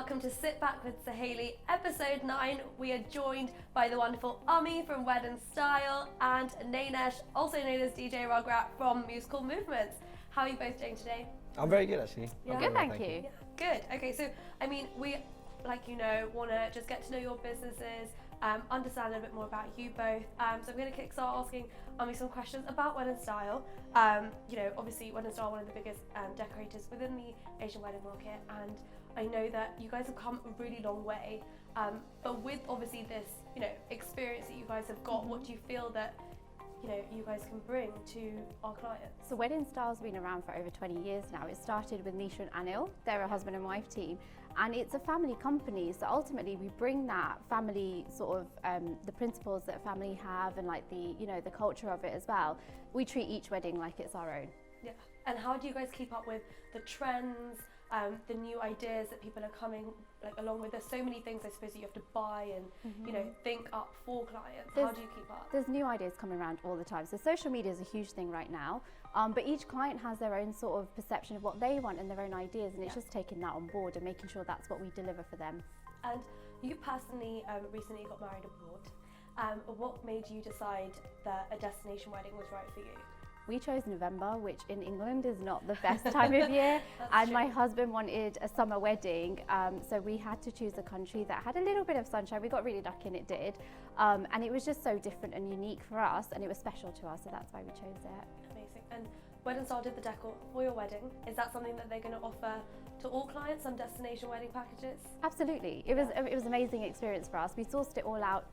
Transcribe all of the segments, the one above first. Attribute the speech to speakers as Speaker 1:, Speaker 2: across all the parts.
Speaker 1: welcome to Sit Back with Saheli, episode 9. We are joined by the wonderful Amee from Wedding Style and Nainesh, also known as DJ Rugrat from Musical Movements. How are you both doing today?
Speaker 2: I'm very good, actually.
Speaker 1: Yeah.
Speaker 3: Good, thank you.
Speaker 1: Yeah, good. Okay, so I mean, we, like you know, want to just get to know your businesses, understand a little bit more about you both. So I'm going to start asking Amee some questions about Wedding Style. You know, obviously Wedding Style, one of the biggest decorators within the Asian wedding market, and I know that you guys have come a really long way. But with obviously this, you know, experience that you guys have got, what do you feel that, you know, you guys can bring to our clients?
Speaker 3: So Wedding Style's been around for over 20 years now. It started with Nisha and Anil. They're a husband and wife team, and it's a family company. So ultimately we bring that family sort of the principles that family have, and like the, you know, the culture of it as well. We treat each wedding like it's our own.
Speaker 1: Yeah. And how do you guys keep up with the trends, the new ideas that people are coming like along with? There's so many things I suppose that you have to buy and you know, think up for clients. How do you keep up?
Speaker 3: There's new ideas coming around all the time. So social media is a huge thing right now, but each client has their own sort of perception of what they want and their own ideas, and it's just taking that on board and making sure that's what we deliver for them.
Speaker 1: And you personally recently got married abroad. What made you decide that a destination wedding was right for you?
Speaker 3: We chose November, which in England is not the best time of year, and
Speaker 1: true.
Speaker 3: My husband wanted a summer wedding, so we had to choose a country that had a little bit of sunshine. We got really lucky and it did, and it was just so different and unique for us, and it was special to us, so that's why we chose it.
Speaker 1: Amazing. And Wedding Style did the decor for your wedding. Is that something that they're going to offer to all clients, some destination wedding packages?
Speaker 3: Absolutely. It was an amazing experience for us. We sourced it all out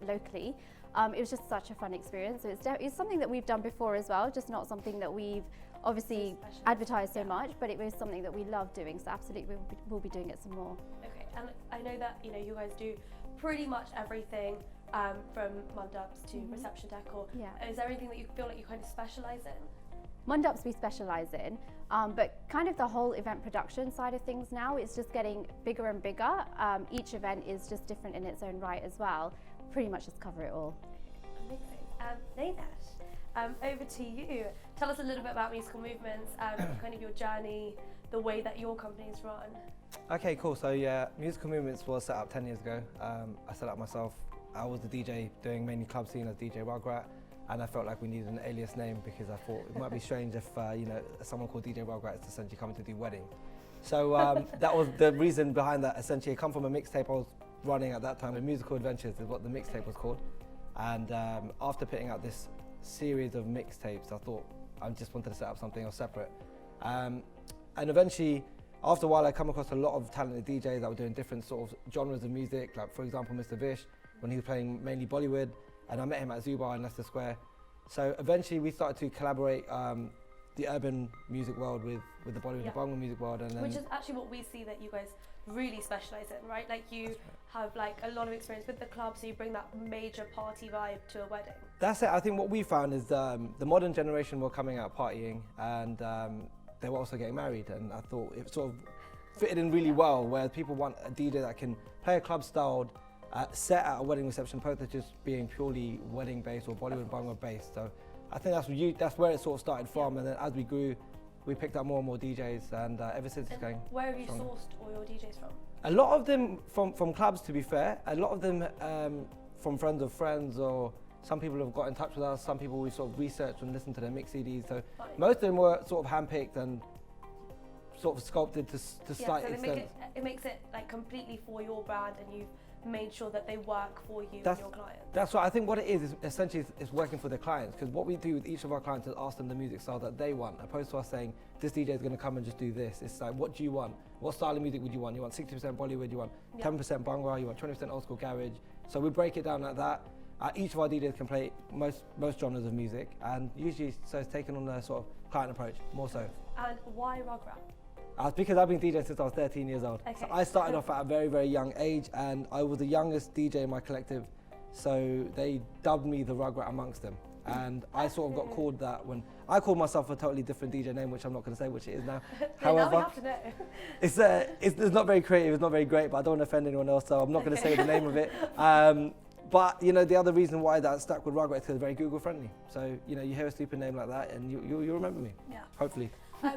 Speaker 3: locally. It was just such a fun experience. So it's something that we've done before as well, just not something that we've obviously advertised so much, but it was something that we love doing. So absolutely, we'll be doing it some more.
Speaker 1: Okay, and I know that, you know, you guys do pretty much everything from mandaps to reception decor.
Speaker 3: Yeah.
Speaker 1: Is there anything that you feel like you kind of specialise in?
Speaker 3: Mandaps we specialise in, but kind of the whole event production side of things now, it's just getting bigger and bigger. Each event is just different in its own right as well. Pretty much just cover it all.
Speaker 1: Amazing. Nainesh, over to you. Tell us a little bit about Musical Movements, kind of your journey, the way that your company's run.
Speaker 2: Okay, cool. So yeah, Musical Movements was set up 10 years ago. I set up myself. I was the DJ doing mainly club scene as DJ Rugrat, and I felt like we needed an alias name because I thought it might be strange if you know, someone called DJ Rugrat is essentially coming to do wedding. So that was the reason behind that. Essentially, I come from a mixtape I was running at that time with Musical Adventures, is what the mixtape was called. And after putting out this series of mixtapes, I thought I just wanted to set up something else separate. And eventually, after a while, I come across a lot of talented DJs that were doing different sort of genres of music. Like for example, Mr. Vish, when he was playing mainly Bollywood, and I met him at Zubar in Leicester Square. So eventually, we started to collaborate the urban music world with the Bollywood, the Bangla music world, and then
Speaker 1: which is actually what we see that you guys really specialise in, right? Like you have like a lot of experience with the club, so you bring that major party vibe to a wedding.
Speaker 2: That's it. I think what we found is the modern generation were coming out partying, and they were also getting married, and I thought it sort of fitted in really well, where people want a DJ that can play a club styled set at a wedding reception, opposed to just being purely wedding based or Bollywood Bangla based. So I think that's where it sort of started from, and then as we grew, we picked up more and more DJs, and ever since it's going.
Speaker 1: Where have you
Speaker 2: stronger.
Speaker 1: sourced all your DJs from?
Speaker 2: A lot of them from clubs, to be fair. A lot of them from friends of friends, or some people have got in touch with us. Some people we sort of researched and listened to their mix CDs. So most of them were sort of handpicked and sort of sculpted to slight extent.
Speaker 1: It makes it like completely for your brand, and you've made sure that they work for you and your clients.
Speaker 2: That's right. I think what it is essentially it's working for their clients, because what we do with each of our clients is ask them the music style that they want, opposed to us saying this DJ is going to come and just do this. It's like, what do you want? What style of music would you want? You want 60% Bollywood, you want 10% Bhangra, you want 20% old school garage. So we break it down like that. Each of our DJs can play most genres of music, and usually so it's taken on a sort of client approach more so.
Speaker 1: And why Rugrat?
Speaker 2: Because I've been DJing since I was 13 years old.
Speaker 1: Okay.
Speaker 2: So I started off at a very, very young age, and I was the youngest DJ in my collective. So they dubbed me the Rugrat amongst them. And I sort of got called that when I called myself a totally different DJ name, which I'm not going to say which it is now.
Speaker 1: However, now we have to know.
Speaker 2: It's not very creative, it's not very great, but I don't want to offend anyone else, so I'm not going to say the name of it. But you know, the other reason why that stuck with Rugrat is because it's very Google friendly. So you know, you hear a stupid name like that, and you remember me.
Speaker 1: Yeah.
Speaker 2: Hopefully.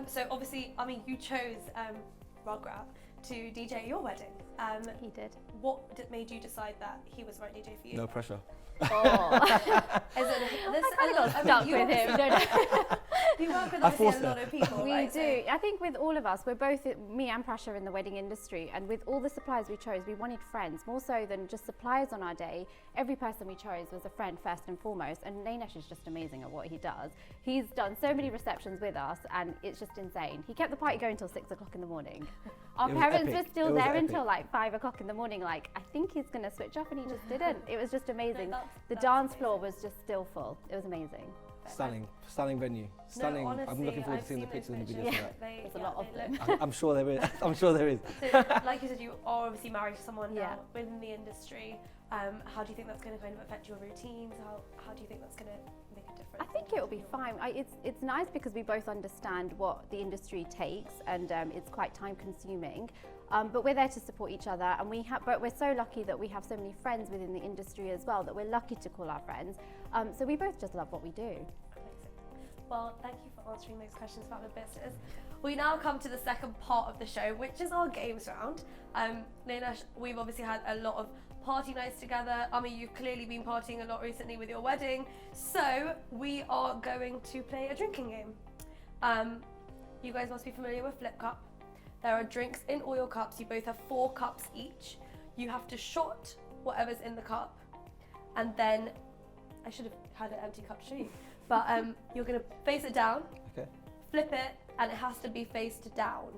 Speaker 1: So obviously, I mean, you chose Rugrat. to DJ your wedding.
Speaker 3: He did.
Speaker 1: What made you decide that he was the right DJ for you?
Speaker 2: No pressure.
Speaker 3: Oh.
Speaker 1: Is it this?
Speaker 3: I got stuck with him. No.
Speaker 1: You work with
Speaker 2: I
Speaker 1: obviously
Speaker 2: forced
Speaker 1: a lot of people,
Speaker 3: We
Speaker 1: right?
Speaker 3: do. I think with all of us, we're both, me and Prasha, in the wedding industry, and with all the suppliers we chose, we wanted friends more so than just suppliers on our day. Every person we chose was a friend first and foremost, and Nanesh is just amazing at what he does. He's done so many receptions with us, and it's just insane. He kept the party going till 6 o'clock in the morning. Our
Speaker 2: It was
Speaker 3: parents
Speaker 2: epic.
Speaker 3: were still
Speaker 2: It was
Speaker 3: there
Speaker 2: epic.
Speaker 3: until like 5 o'clock in the morning, like, I think he's going to switch off, and he just didn't. It was just amazing. The
Speaker 1: that's
Speaker 3: dance
Speaker 1: amazing.
Speaker 3: floor was just still full. It was amazing.
Speaker 2: Stunning venue. Stunning.
Speaker 1: No, honestly,
Speaker 2: I'm looking forward
Speaker 1: I've
Speaker 2: to seeing the
Speaker 1: seen
Speaker 2: pictures and the
Speaker 1: those
Speaker 2: videos
Speaker 1: pictures.
Speaker 2: of that.
Speaker 3: There's a lot of
Speaker 1: they
Speaker 3: them.
Speaker 1: look-
Speaker 2: I'm sure there is. I'm sure there is.
Speaker 1: So, like you said, you are obviously married to someone now
Speaker 3: Yeah.
Speaker 1: within the industry. How do you think that's going to kind of affect your routines? How do you think that's going to make a difference?
Speaker 3: I think it will be fine. It's nice because we both understand what the industry takes, and it's quite time consuming. But we're there to support each other, and but we're so lucky that we have so many friends within the industry as well that we're lucky to call our friends. So we both just love what we do.
Speaker 1: Amazing. Well, thank you for answering those questions about the business. We now come to the second part of the show, which is our games round. Nanesh, we've obviously had a lot of party nights together. Amee, you've clearly been partying a lot recently with your wedding. So we are going to play a drinking game. You guys must be familiar with Flip Cup. There are drinks in all your cups. You both have 4 cups each. You have to shot whatever's in the cup, and then I should have had an empty cup to show you. But you're gonna face it down,
Speaker 2: Okay.
Speaker 1: flip it, and it has to be faced down.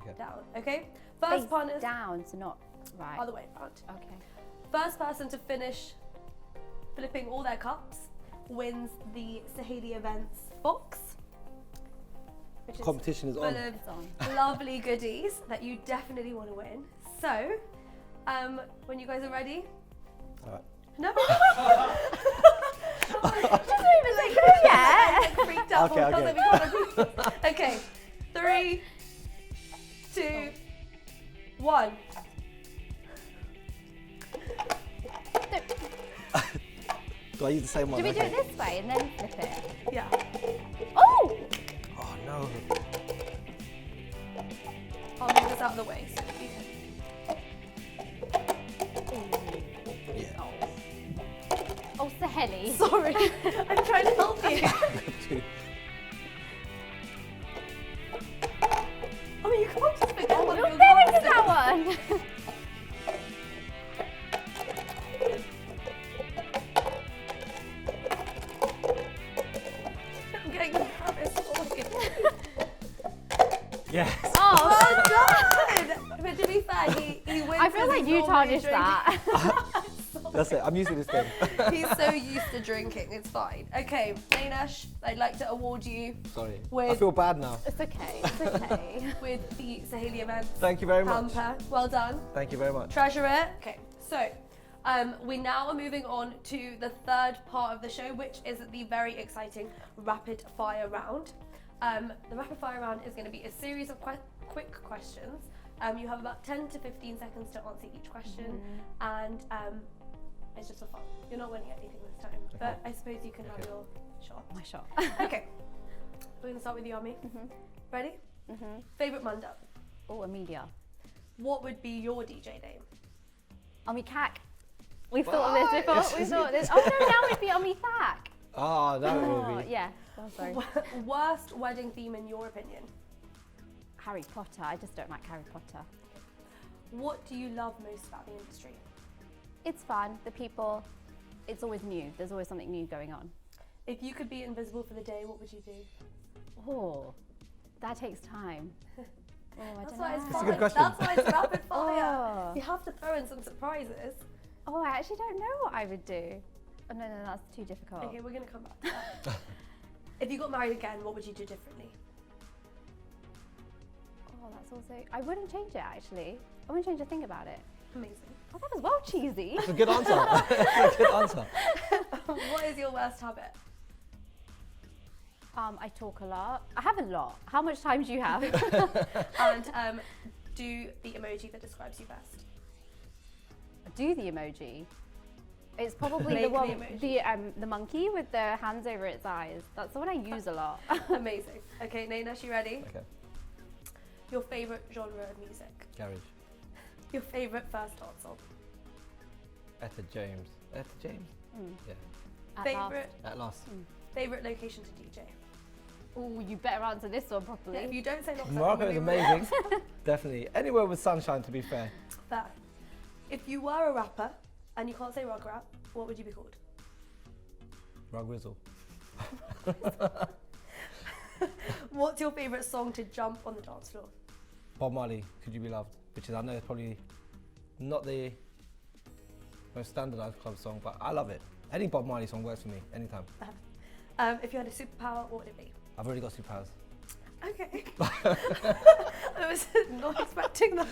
Speaker 2: Okay.
Speaker 1: Down. Okay. First
Speaker 3: Face
Speaker 1: partner,
Speaker 3: down, so not right.
Speaker 1: other way around.
Speaker 3: Okay.
Speaker 1: First person to finish flipping all their cups wins the Saheli Events box, which is
Speaker 2: Competition is
Speaker 1: full
Speaker 2: on.
Speaker 1: of
Speaker 3: It's on.
Speaker 1: lovely goodies that you definitely want to win. So, when you guys are ready.
Speaker 2: All right.
Speaker 1: No.
Speaker 3: Just not even say go yet.
Speaker 1: I'm freaked out.
Speaker 2: Okay,
Speaker 1: because
Speaker 2: okay.
Speaker 1: we can't agree. Okay. 3, 2, 1.
Speaker 2: Do I use the same one?
Speaker 3: Do we do
Speaker 2: Okay.
Speaker 3: it this way and then flip it?
Speaker 1: Yeah.
Speaker 3: Oh!
Speaker 2: Oh no.
Speaker 1: I'll move this out of the way. So you can...
Speaker 2: Yeah.
Speaker 3: Oh, Saheli.
Speaker 1: Sorry. I'm trying to help you. I mean, you can't just forget one of
Speaker 3: You're
Speaker 1: your
Speaker 3: going
Speaker 1: glasses.
Speaker 3: to that one.
Speaker 1: I'm getting embarrassed for you.
Speaker 2: Yes.
Speaker 3: Oh,
Speaker 1: Well done! But to be fair, he wins.
Speaker 3: I feel
Speaker 1: 'cause
Speaker 3: like
Speaker 1: he's
Speaker 3: you
Speaker 1: normally
Speaker 3: tarnished
Speaker 1: drinking.
Speaker 3: that.
Speaker 2: That's it. I'm used to this game.
Speaker 1: He's so used to drinking, it's fine. Okay, Nanesh, I'd like to award you
Speaker 2: Sorry. I
Speaker 1: With-
Speaker 2: feel bad now.
Speaker 3: It's okay. It's okay.
Speaker 1: with the Saheli Events
Speaker 2: Thank you very much.
Speaker 1: Hamper. Well done.
Speaker 2: Thank you very much.
Speaker 1: Treasure it. Okay, so we now are moving on to the third part of the show, which is the very exciting rapid fire round. The rapid fire round is going to be a series of quick questions. You have about 10 to 15 seconds to answer each question, and it's just for fun. You're not winning anything this time, but I suppose you can have
Speaker 2: Okay.
Speaker 1: your shot.
Speaker 3: My shot.
Speaker 1: Okay, we're going to start with you, Amee. Ready? Favorite Munda?
Speaker 3: Oh, Amelia.
Speaker 1: What would be your DJ name?
Speaker 3: Amee Thakkar. We've thought of this before. We've thought of this. Oh no, now it'd be Amee Thakkar.
Speaker 2: Oh, that
Speaker 3: Oh,
Speaker 2: will be.
Speaker 3: yeah. Oh, sorry.
Speaker 1: Worst wedding theme in your opinion?
Speaker 3: Harry Potter. I just don't like Harry Potter.
Speaker 1: What do you love most about the industry?
Speaker 3: It's fun. The people. It's always new. There's always something new going on.
Speaker 1: If you could be invisible for the day, what would you do?
Speaker 3: Oh, that takes time. Oh, I
Speaker 1: That's
Speaker 3: don't
Speaker 1: why it's
Speaker 3: know.
Speaker 2: That's a
Speaker 1: fun.
Speaker 2: good question.
Speaker 1: That's why it's rapid fire.
Speaker 3: Oh.
Speaker 1: You have to throw in some surprises.
Speaker 3: Oh, I actually don't know what I would do. Oh no, that's too difficult.
Speaker 1: Okay, we're gonna come back to that. If you got married again, what would you do differently?
Speaker 3: Oh, that's also. I wouldn't change it actually. I wouldn't change a thing about it.
Speaker 1: Amazing.
Speaker 3: Oh, that was well cheesy.
Speaker 2: That's a good answer. That's a good answer.
Speaker 1: What is your worst habit?
Speaker 3: I talk a lot. I have a lot. How much time do you have?
Speaker 1: And do the emoji that describes you best.
Speaker 3: Do the emoji. It's probably
Speaker 1: Make
Speaker 3: the
Speaker 1: the
Speaker 3: one,
Speaker 1: emoji.
Speaker 3: the monkey with the hands over its eyes. That's the one I use a lot.
Speaker 1: Amazing. Okay, Nanesh, you ready?
Speaker 2: Okay.
Speaker 1: Your favourite genre of music?
Speaker 2: Garage.
Speaker 1: Your favourite first dance song?
Speaker 2: Etta James. Etta James? Yeah.
Speaker 1: Favourite?
Speaker 2: At last.
Speaker 1: Favourite location to DJ?
Speaker 3: Oh, you better answer this one properly.
Speaker 1: If you don't say Knox,
Speaker 2: Morocco is amazing. Definitely. Anywhere with sunshine, to be fair.
Speaker 1: Fair. If you were a rapper and you can't say Rugrat, what would you be called?
Speaker 2: Rug Rizzle.
Speaker 1: What's your favourite song to jump on the dance floor?
Speaker 2: Bob Marley, Could You Be Loved? Which is, I know, it's probably not the most standardised club song, but I love it. Any Bob Marley song works for me, anytime.
Speaker 1: If you had a superpower, what would it be?
Speaker 2: I've already got superpowers.
Speaker 1: Okay. I was not expecting that.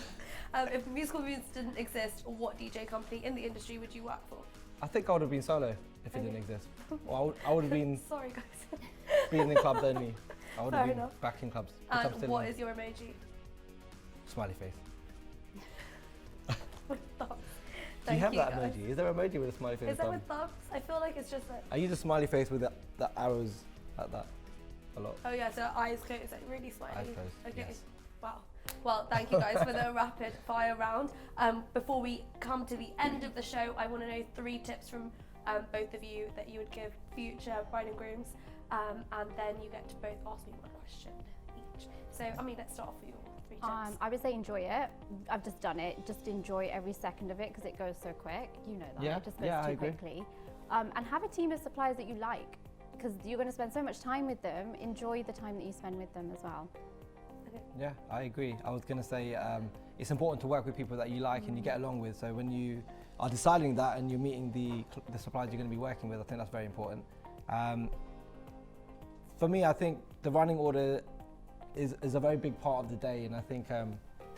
Speaker 1: If musical movements didn't exist, what DJ company in the industry would you work for?
Speaker 2: I think I would have been solo if it didn't exist. Or I would have been
Speaker 1: Sorry, guys.
Speaker 2: being in clubs only. I would have
Speaker 1: Fair
Speaker 2: been
Speaker 1: enough.
Speaker 2: back in clubs. which I'm
Speaker 1: And
Speaker 2: still
Speaker 1: what
Speaker 2: in.
Speaker 1: is your emoji?
Speaker 2: Smiley face.
Speaker 1: With thumbs.
Speaker 2: Do you have that
Speaker 1: guys.
Speaker 2: emoji? Is there an emoji with a smiley face?
Speaker 1: Is that
Speaker 2: thumb?
Speaker 1: with thumbs? I feel like it's just like.
Speaker 2: I use a smiley face with the arrows like that a lot.
Speaker 1: Oh yeah, so eyes closed, like really smiley.
Speaker 2: Eyes closed,
Speaker 1: Okay.
Speaker 2: yes.
Speaker 1: Wow. Well, thank you guys for the rapid fire round. Before we come to the end of the show, I want to know 3 tips from both of you that you would give future bride and grooms, and then you get to both ask me 1 question each. So, I mean, let's start off with your 3 tips.
Speaker 3: I would say enjoy it. I've just done it. Just enjoy every second of it because it goes so quick. You know that.
Speaker 2: Yeah,
Speaker 3: It just goes
Speaker 2: yeah, I
Speaker 3: too
Speaker 2: agree.
Speaker 3: quickly. And have a team of suppliers that you like because you're going to spend so much time with them. Enjoy the time that you spend with them as well.
Speaker 2: Yeah, I agree. I was going to say it's important to work with people that you like and you get along with. So when you are deciding that and you're meeting the suppliers you're going to be working with, I think that's very important. For me, I think the running order is a very big part of the day, and I think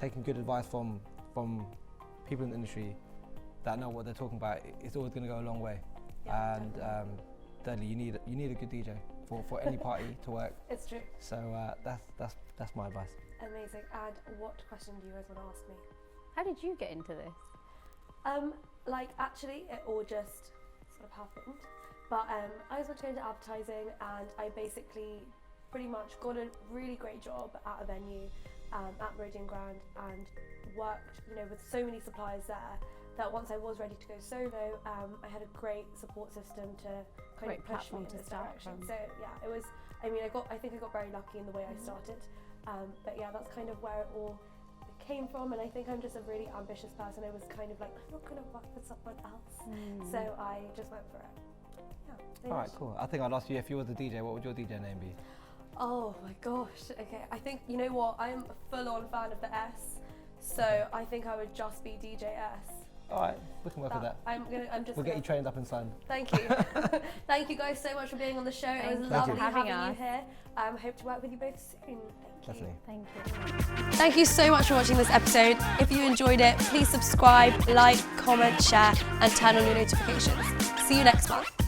Speaker 2: taking good advice from people in the industry that know what they're talking about is always going to go a long way.
Speaker 1: Yeah,
Speaker 2: And thirdly, you need a good DJ for any party to work.
Speaker 1: It's true.
Speaker 2: So that's my advice.
Speaker 1: Amazing. And what question do you guys want to ask me?
Speaker 3: How did you get into this?
Speaker 1: Like actually, it all just sort of happened. But I was going into advertising, and I basically pretty much got a really great job at a venue at Meridian Grand, and worked, with so many suppliers there that once I was ready to go solo, I had a great support system to kind
Speaker 3: Great
Speaker 1: of push me
Speaker 3: platform
Speaker 1: in
Speaker 3: to
Speaker 1: this
Speaker 3: start
Speaker 1: direction.
Speaker 3: from.
Speaker 1: So yeah, it was. I mean, I think I got very lucky in the way I started. But yeah, that's kind of where it all came from, and I think I'm just a really ambitious person. I was kind of like, I'm not going to work for someone else, so I just went for it. Yeah.
Speaker 2: All right, cool. I think I'd ask you, if you were the DJ, what would your DJ name be?
Speaker 1: Oh my gosh. Okay, I think, you know what? I'm a full-on fan of the S, so I think I would just be DJ S.
Speaker 2: All right, we can work with that.
Speaker 1: We'll
Speaker 2: We'll get you trained up and signed.
Speaker 1: Thank you. Thank you guys so much for being on the show. It was
Speaker 3: Thank you
Speaker 1: lovely
Speaker 3: for having
Speaker 1: having
Speaker 3: us.
Speaker 1: you here. Hope to work with you both soon. Thank you.
Speaker 2: Definitely.
Speaker 3: Thank you.
Speaker 1: Thank you so much for watching this episode. If you enjoyed it, please subscribe, like, comment, share, and turn on your notifications. See you next month.